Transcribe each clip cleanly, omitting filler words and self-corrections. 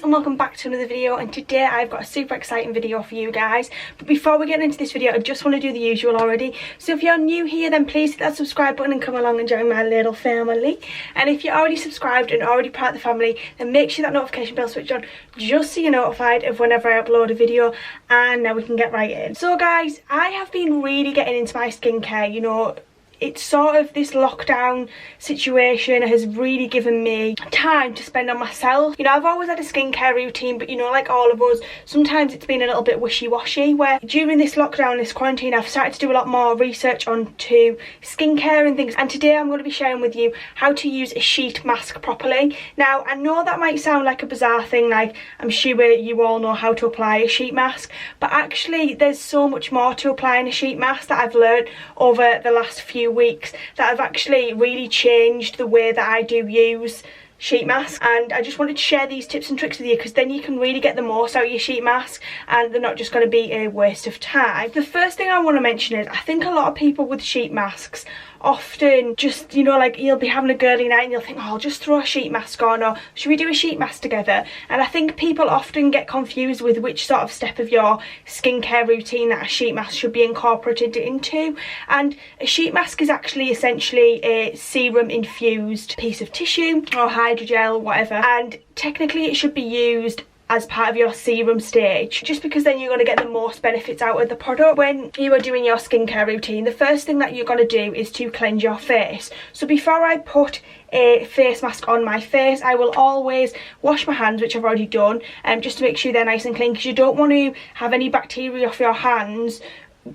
And welcome back to another video, and today I've got a super exciting video for you guys. But before we get into this video, I just want to do the usual already. So if you're new here, then please hit that subscribe button and come along and join my little family. And if you're already subscribed and already part of the family, then make sure that notification bell switched on just so you're notified of whenever I upload a video. And now we can get right in. So guys, I have been really getting into my skincare. You know, it's sort of this lockdown situation has really given me time to spend on myself. You know, I've always had a skincare routine, but you know, like all of us, sometimes it's been a little bit wishy-washy, where during this lockdown, this quarantine, I've started to do a lot more research onto skincare and things. And today I'm going to be sharing with you how to use a sheet mask properly. Now, I know that might sound like a bizarre thing, like I'm sure you all know how to apply a sheet mask, but actually there's so much more to applying a sheet mask that I've learned over the last few weeks that have actually really changed the way that I do use sheet masks. And I just wanted to share these tips and tricks with you, because then you can really get the most out of your sheet mask and they're not just going to be a waste of time. The first thing I want to mention is I think a lot of people with sheet masks often just, you know, like you'll be having a girly night and you'll think, oh, I'll just throw a sheet mask on, or should we do a sheet mask together? And I think people often get confused with which sort of step of your skincare routine that a sheet mask should be incorporated into. And a sheet mask is actually essentially a serum infused piece of tissue or hydrogel, whatever, and technically it should be used as part of your serum stage, just because then you're going to get the most benefits out of the product. When you are doing your skincare routine, the first thing that you're going to do is to cleanse your face. So before I put a face mask on my face, I will always wash my hands, which I've already done, just to make sure they're nice and clean, because you don't want to have any bacteria off your hands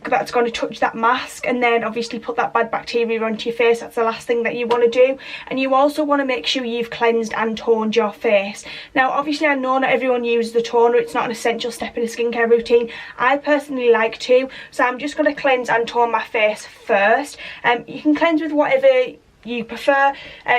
that's going to touch that mask and then obviously put that bad bacteria onto your face. That's the last thing that you want to do. And you also want to make sure you've cleansed and toned your face. Now obviously I know not everyone uses the toner, it's not an essential step in a skincare routine. I personally like to, so I'm just going to cleanse and tone my face first. You can cleanse with whatever you prefer.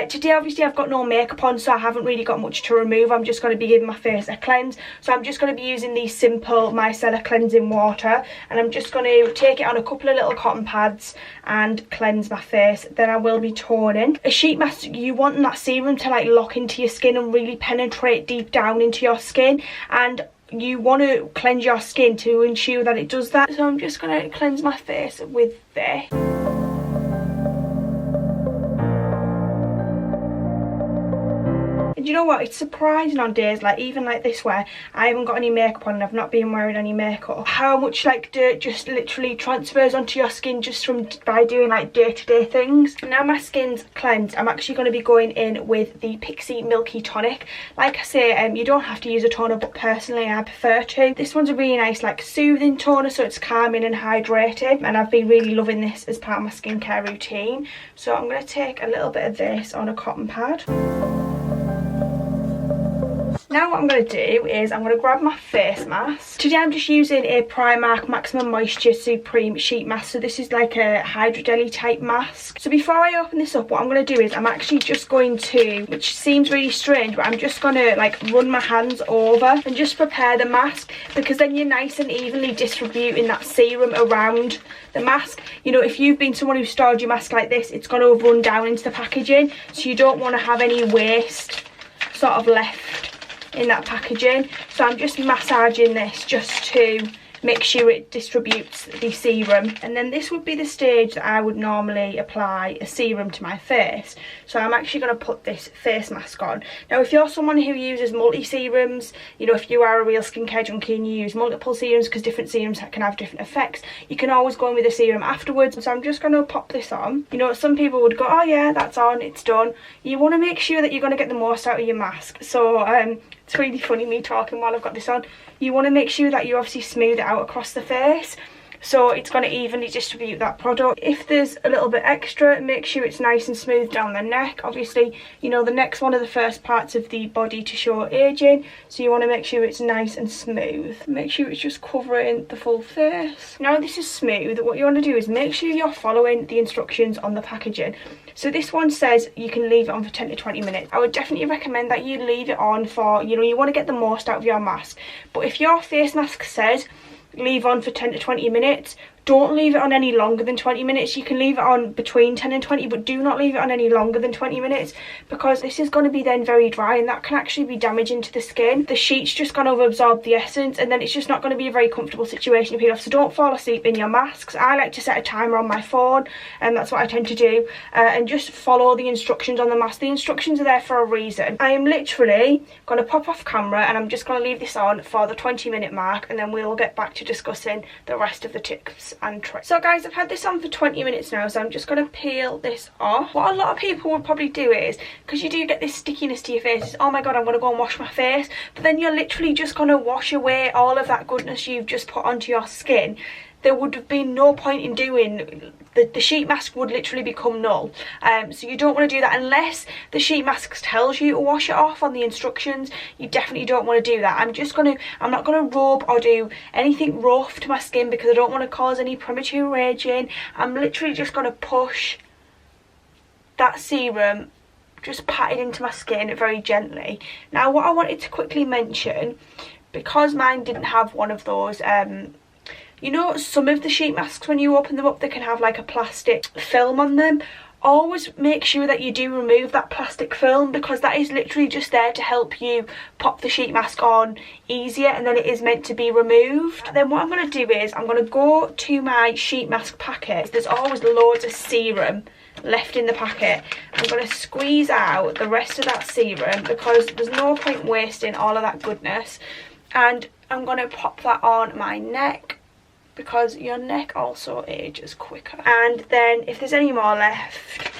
Today obviously I've got no makeup on, so I haven't really got much to remove. I'm just going to be giving my face a cleanse, so I'm just going to be using the simple micellar cleansing water, and I'm just going to take it on a couple of little cotton pads and cleanse my face. Then I will be toning. A sheet mask, you want that serum to like lock into your skin and really penetrate deep down into your skin, and you want to cleanse your skin to ensure that it does that. So I'm just going to cleanse my face with this. And you know what, it's surprising on days like even like this where I haven't got any makeup on and I've not been wearing any makeup, how much like dirt just literally transfers onto your skin just from by doing like day-to-day things. Now my skin's cleansed, I'm actually going to be going in with the Pixie Milky Tonic. Like I say, you don't have to use a toner, but personally I prefer to. This one's a really nice like soothing toner, so it's calming and hydrating, and I've been really loving this as part of my skincare routine. So I'm going to take a little bit of this on a cotton pad. Now what I'm going to do is I'm going to grab my face mask. Today I'm just using a Primark Maximum Moisture Supreme Sheet Mask. So this is like a hydrogel type mask. So before I open this up, what I'm going to do is I'm actually just going to, which seems really strange, but I'm just going to like run my hands over and just prepare the mask, because then you're nice and evenly distributing that serum around the mask. You know, if you've been someone who stored your mask like this, it's going to run down into the packaging, so you don't want to have any waste sort of left in that packaging. So I'm just massaging this just to make sure it distributes the serum, and then this would be the stage that I would normally apply a serum to my face. So I'm actually going to put this face mask on. Now if you're someone who uses multi-serums, you know, if you are a real skincare junkie and you use multiple serums, because different serums can have different effects, you can always go in with a serum afterwards. So I'm just going to pop this on. You know, some people would go, oh yeah, that's on, it's done. You want to make sure that you're going to get the most out of your mask. So it's really funny me talking while I've got this on. You want to make sure that you obviously smooth it out across the face. so it's going to evenly distribute that product. If there's a little bit extra, make sure it's nice and smooth down the neck. Obviously, you know, the neck's one of the first parts of the body to show aging, so you want to make sure it's nice and smooth. Make sure it's just covering the full face. Now this is smooth, what you want to do is make sure you're following the instructions on the packaging. So this one says you can leave it on for 10 to 20 minutes. I would definitely recommend that you leave it on for, you know, you want to get the most out of your mask. But if your face mask says leave on for 10 to 20 minutes, don't leave it on any longer than 20 minutes. You can leave it on between 10 and 20, but do not leave it on any longer than 20 minutes, because this is going to be then very dry and that can actually be damaging to the skin. The sheet's just going to absorb the essence and then it's just not going to be a very comfortable situation to peel off. So don't fall asleep in your masks. I like to set a timer on my phone, and that's what I tend to do, and just follow the instructions on the mask. The instructions are there for a reason. I am literally going to pop off camera and I'm just going to leave this on for the 20-minute mark, and then we'll get back to discussing the rest of the tips and tricks. So guys, I've had this on for 20 minutes now, so I'm just going to peel this off. What a lot of people would probably do is, because you do get this stickiness to your face, is, oh my god, I'm going to go and wash my face, but then you're literally just going to wash away all of that goodness you've just put onto your skin. There would have been no point in doing, the sheet mask would literally become null. So you don't want to do that unless the sheet mask tells you to wash it off on the instructions. You definitely don't want to do that. I'm not going to rub or do anything rough to my skin because I don't want to cause any premature aging. I'm literally just going to push that serum, just pat it into my skin very gently. Now what I wanted to quickly mention, because mine didn't have one of those, you know, some of the sheet masks, when you open them up, they can have like a plastic film on them. Always make sure that you do remove that plastic film, because that is literally just there to help you pop the sheet mask on easier, and then it is meant to be removed. Then what I'm going to do is I'm going to go to my sheet mask packet. There's always loads of serum left in the packet. I'm going to squeeze out the rest of that serum because there's no point wasting all of that goodness, and I'm going to pop that on my neck, because your neck also ages quicker. And then if there's any more left,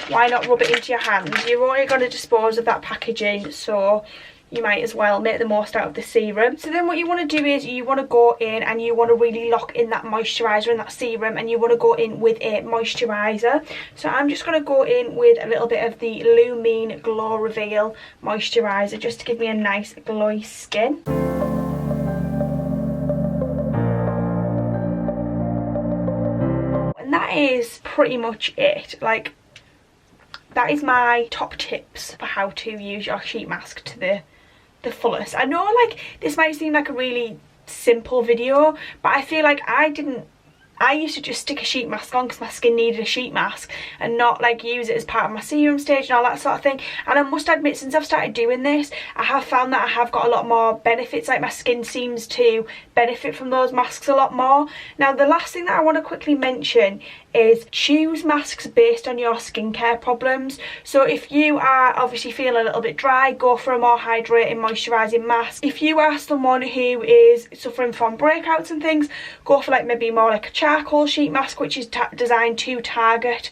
why not rub it into your hands? You're only going to dispose of that packaging, so you might as well make the most out of the serum. So then what you want to do is you want to go in and you want to really lock in that moisturiser and that serum, and you want to go in with a moisturiser. So I'm just going to go in with a little bit of the Lumine Glow Reveal moisturiser, just to give me a nice glowy skin. That is pretty much it. Like, that is my top tips for how to use your sheet mask to the fullest. I know, like, this might seem like a really simple video, but I feel like I used to just stick a sheet mask on because my skin needed a sheet mask, and not like use it as part of my serum stage and all that sort of thing. And I must admit, since I've started doing this, I have found that I have got a lot more benefits. Like, my skin seems to benefit from those masks a lot more. Now the last thing that I want to quickly mention is choose masks based on your skincare problems. So if you are obviously feeling a little bit dry, go for a more hydrating moisturising mask. If you are someone who is suffering from breakouts and things, go for like maybe more like a charcoal sheet mask, which is designed to target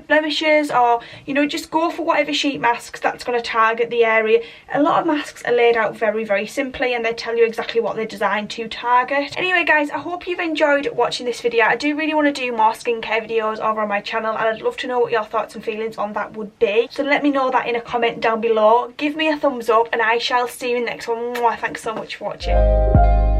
blemishes, or, you know, just go for whatever sheet masks that's going to target the area. A lot of masks are laid out very, very simply, and they tell you exactly what they're designed to target. Anyway guys, I hope you've enjoyed watching this video. I do really want to do more skincare videos over on my channel, and I'd love to know what your thoughts and feelings on that would be. So let me know that in a comment down below. Give me a thumbs up, and I shall see you in the next one. Mwah, thanks so much for watching.